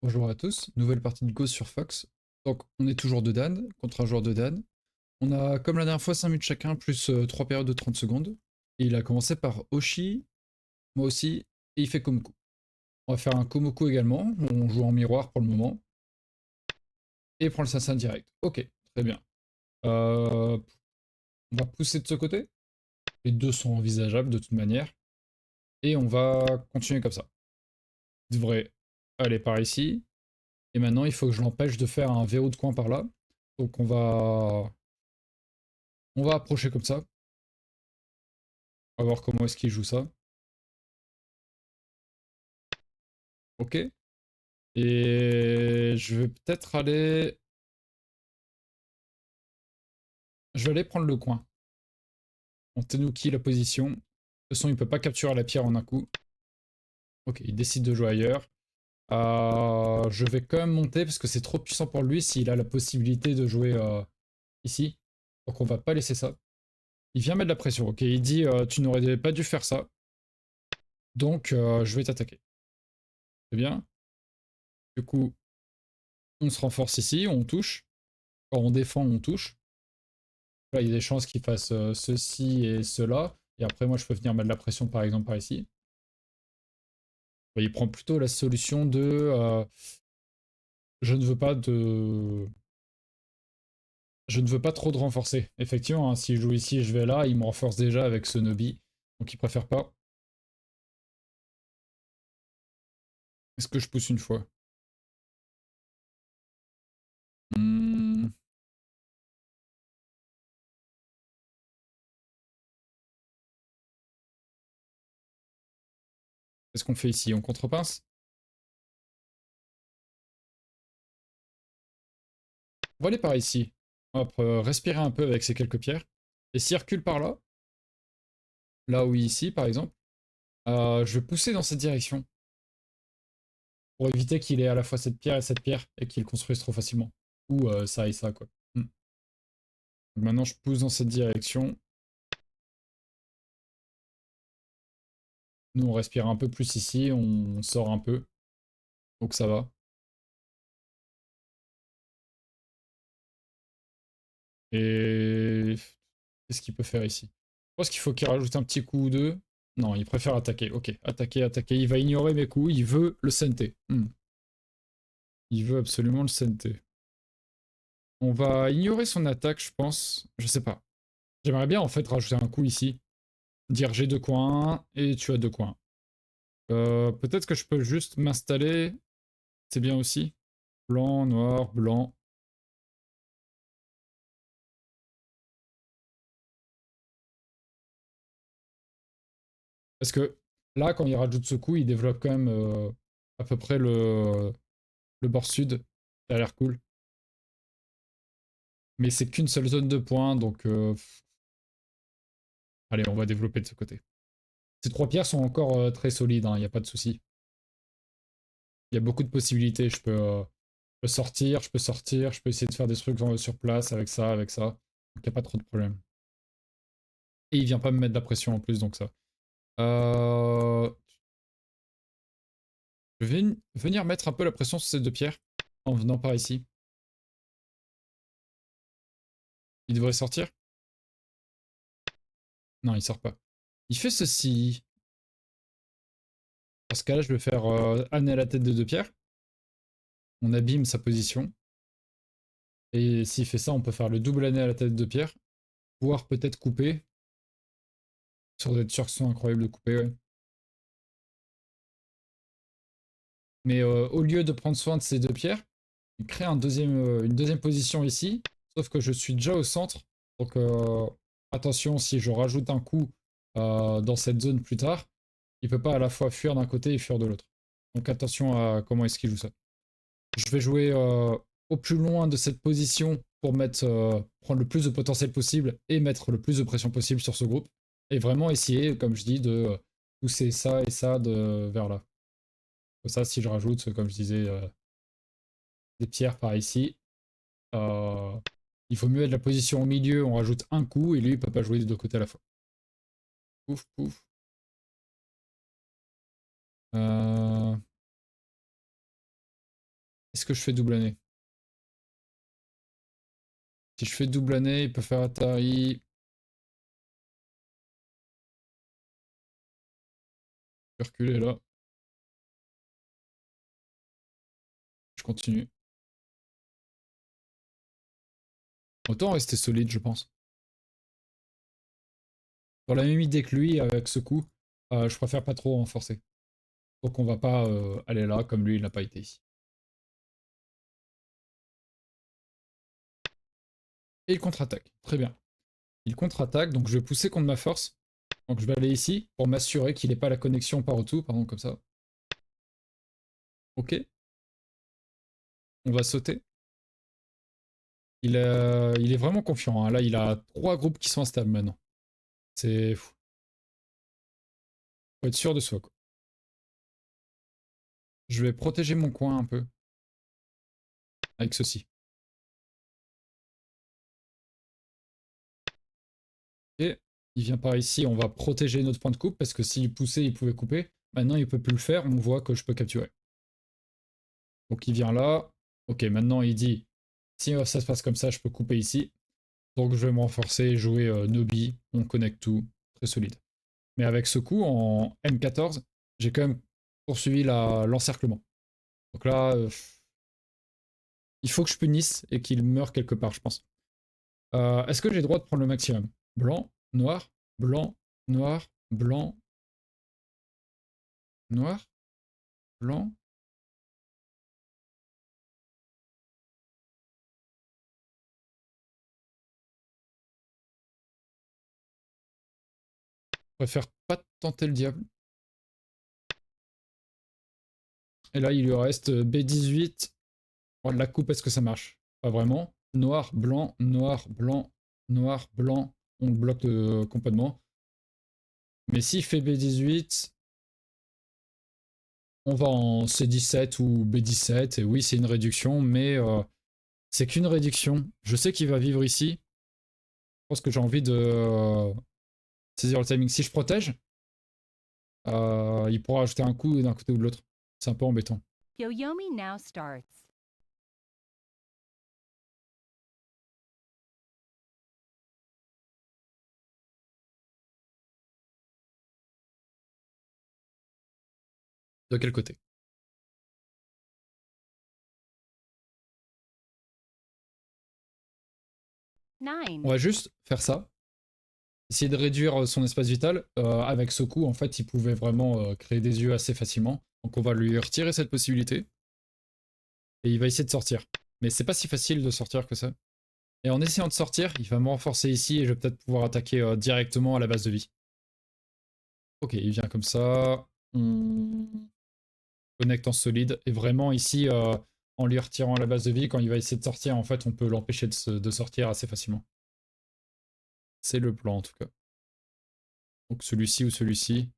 Bonjour à tous, nouvelle partie de Go sur Fox. Donc on est toujours de Dan, contre un joueur de Dan. On a comme la dernière fois 5 minutes chacun, plus 3 périodes de 30 secondes. Et il a commencé par Oshi, moi aussi, et il fait Komoku. On va faire un Komoku également, on joue en miroir pour le moment. Et prend le Sansan direct. Ok, très bien. On va pousser de ce côté. Les deux sont envisageables de toute manière. Et on va continuer comme ça. Il devrait aller par ici. Et maintenant il faut que je l'empêche de faire un verrou de coin par là. Donc on va approcher comme ça. On va voir comment est-ce qu'il joue ça. Ok. Et je vais peut-être aller... Je vais aller prendre le coin. On Tenuki la position. De toute façon, il peut pas capturer la pierre en un coup. Ok, il décide de jouer ailleurs. Je vais quand même monter parce que c'est trop puissant pour lui s'il a la possibilité de jouer ici. Donc on va pas laisser ça. Il vient mettre de la pression. Ok, il dit tu n'aurais pas dû faire ça. Donc je vais t'attaquer. C'est bien. Du coup, on se renforce ici, on touche. Quand on défend, on touche. Là, il y a des chances qu'il fasse ceci et cela. Et après, moi, je peux venir mettre de la pression, par exemple, par ici. Il prend plutôt la solution de je ne veux pas de. Je ne veux pas trop de renforcer. Effectivement, hein, s'il joue ici et je vais là, il me renforce déjà avec ce Nobi. Donc il préfère pas. Est-ce que je pousse une fois? Hmm. Qu'est-ce qu'on fait ici? On contre-pince? On va aller par ici. Hop, respirer un peu avec ces quelques pierres. Et s'il recule par là, là ou ici par exemple, je vais pousser dans cette direction. Pour éviter qu'il ait à la fois cette pierre et qu'il construise trop facilement. Ou ça et ça, quoi. Donc maintenant, je pousse dans cette direction. Nous, on respire un peu plus ici, on sort un peu. Donc ça va. Et qu'est-ce qu'il peut faire ici? Je pense qu'il faut qu'il rajoute un petit coup ou deux. Non, il préfère attaquer. Ok, attaquer, attaquer. Il va ignorer mes coups, il veut le sente. Il veut absolument le sente. On va ignorer son attaque, je pense. Je sais pas. J'aimerais bien en fait rajouter un coup ici. Dire j'ai deux coins et tu as deux coins. Peut-être que je peux juste m'installer. C'est bien aussi. Blanc, noir, blanc. Parce que là, quand il rajoute ce coup, il développe quand même à peu près le bord sud. Ça a l'air cool. Mais c'est qu'une seule zone de points, donc allez, on va développer de ce côté. Ces trois pierres sont encore très solides, il n'y a pas de souci. Il y a beaucoup de possibilités. Je peux sortir, je peux essayer de faire des trucs sur place avec ça, avec ça. Donc il n'y a pas trop de problème. Et il vient pas me mettre de la pression en plus, donc ça. Euh, Je vais venir mettre un peu la pression sur ces deux pierres en venant par ici. Il devrait sortir? Non, il sort pas. Il fait ceci. Dans ce cas-là, je vais faire âne à la tête de deux pierres. On abîme sa position. Et s'il fait ça, on peut faire le double âne à la tête de deux pierres. Voire peut-être couper. Sur d'être sûr que ce soit incroyable de couper, ouais. Mais au lieu de prendre soin de ces deux pierres, il crée une deuxième position ici. Sauf que je suis déjà au centre. Donc attention, si je rajoute un coup dans cette zone plus tard, il peut pas à la fois fuir d'un côté et fuir de l'autre. Donc attention à comment est-ce qu'il joue ça. Je vais jouer au plus loin de cette position pour prendre le plus de potentiel possible et mettre le plus de pression possible sur ce groupe. Et vraiment essayer, comme je dis, de pousser ça et ça vers là. Comme ça, si je rajoute, comme je disais, des pierres par ici, euh, il faut mieux être la position au milieu, on rajoute un coup et lui il peut pas jouer des deux côtés à la fois. Pouf, pouf. Euh, Est-ce que je fais double année? Si je fais double année, il peut faire Atari. Je vais reculer là. Je continue. Autant rester solide, je pense. Dans la même idée que lui, avec ce coup, je préfère pas trop renforcer. Donc on va pas aller là, comme lui, il n'a pas été ici. Et il contre-attaque. Très bien. Il contre-attaque, donc je vais pousser contre ma force. Donc je vais aller ici pour m'assurer qu'il n'ait pas la connexion par retour, par exemple comme ça. Ok. On va sauter. Il est vraiment confiant. Hein. Là, il a 3 groupes qui sont instables maintenant. C'est fou. Faut être sûr de soi, quoi. Je vais protéger mon coin un peu. Avec ceci. Ok. Il vient par ici. On va protéger notre point de coupe parce que s'il poussait, il pouvait couper. Maintenant, il peut plus le faire. On voit que je peux capturer. Donc il vient là. Ok, maintenant il dit si ça se passe comme ça, je peux couper ici. Donc je vais me renforcer et jouer Nobi. On connecte tout. Très solide. Mais avec ce coup, en M14, j'ai quand même poursuivi l'encerclement. Donc là, il faut que je punisse et qu'il meure quelque part, je pense. Est-ce que j'ai le droit de prendre le maximum? Blanc, noir, blanc, noir, blanc, noir, blanc. Je préfère pas tenter le diable. Et là, il lui reste B18. Oh, la coupe, est-ce que ça marche? Pas vraiment. Noir, blanc, noir, blanc, noir, blanc. On le bloque complètement. Mais s'il fait B18, on va en C17 ou B17. Et oui, c'est une réduction, mais c'est qu'une réduction. Je sais qu'il va vivre ici. Je pense que j'ai envie de saisir le timing. Si je protège, il pourra ajouter un coup d'un côté ou de l'autre. C'est un peu embêtant. Yoyomi now starts. De quel côté? On va juste faire ça. Essayer de réduire son espace vital. Avec ce coup, en fait, il pouvait vraiment créer des yeux assez facilement. Donc on va lui retirer cette possibilité. Et il va essayer de sortir. Mais c'est pas si facile de sortir que ça. Et en essayant de sortir, il va me renforcer ici et je vais peut-être pouvoir attaquer directement à la base de vie. Ok, il vient comme ça. On connecte en solide. Et vraiment ici, en lui retirant la base de vie, quand il va essayer de sortir, en fait, on peut l'empêcher de sortir assez facilement. C'est le plan en tout cas. Donc celui-ci ou celui-ci.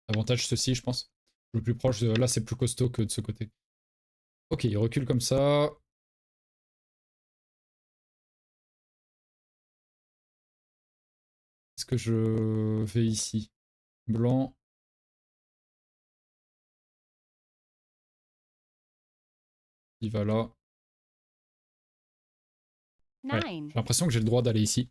Avantage ceci, je pense. Le plus proche, là, c'est plus costaud que de ce côté. Ok, il recule comme ça. Est-ce que je vais ici? Blanc. Il va là. Ouais, j'ai l'impression que j'ai le droit d'aller ici.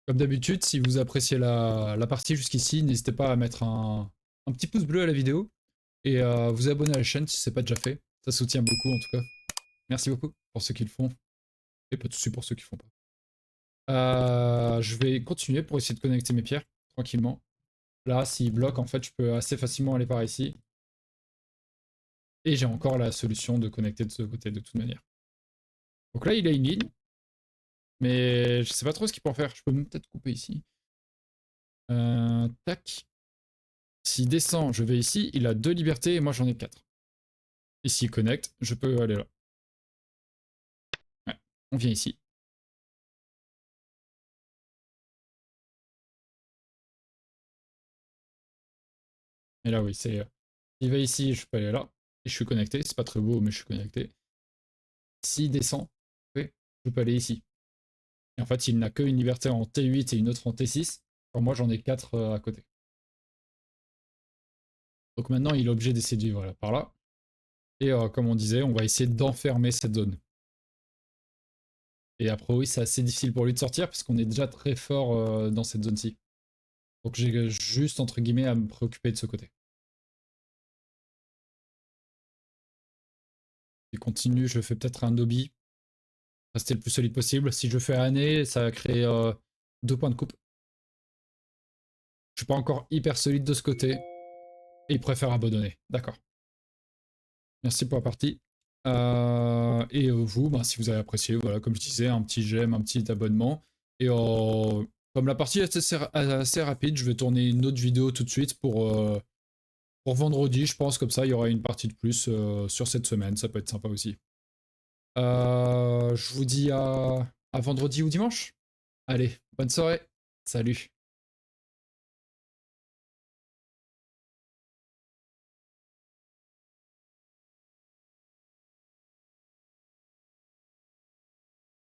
Comme d'habitude, si vous appréciez la partie jusqu'ici, n'hésitez pas à mettre un petit pouce bleu à la vidéo et à vous abonner à la chaîne si ce n'est pas déjà fait. Ça soutient beaucoup en tout cas. Merci beaucoup pour ceux qui le font et pas de soucis pour ceux qui le font pas. Je vais continuer pour essayer de connecter mes pierres tranquillement. Là, s'il bloque, en fait, je peux assez facilement aller par ici. Et j'ai encore la solution de connecter de ce côté de toute manière. Donc là, il a une ligne. Mais je sais pas trop ce qu'il peut en faire. Je peux peut-être couper ici. Tac. S'il descend, je vais ici. Il a 2 libertés et moi j'en ai 4. Et s'il connecte, je peux aller là. Ouais, on vient ici. Et là, oui, c'est... Il va ici, je peux aller là. Et je suis connecté. C'est pas très beau, mais je suis connecté. S'il descend, je peux aller ici. Et en fait, il n'a qu'une liberté en T8 et une autre en T6. Alors moi, j'en ai 4 à côté. Donc maintenant, il est obligé d'essayer de vivre par là. Et comme on disait, on va essayer d'enfermer cette zone. Et après, oui, c'est assez difficile pour lui de sortir, parce qu'on est déjà très fort dans cette zone-ci. Donc j'ai juste, entre guillemets, à me préoccuper de ce côté. Je continue, je fais peut-être un Dobby. Rester le plus solide possible. Si je fais année, ça va créer 2 points de coupe. Je suis pas encore hyper solide de ce côté. Et il préfère abandonner. D'accord. Merci pour la partie. Et vous, bah, si vous avez apprécié, voilà, comme je disais, un petit j'aime, un petit abonnement. Et comme la partie est assez rapide, je vais tourner une autre vidéo tout de suite pour vendredi, je pense. Comme ça, il y aura une partie de plus sur cette semaine. Ça peut être sympa aussi. Je vous dis à vendredi ou dimanche. Allez, bonne soirée. Salut.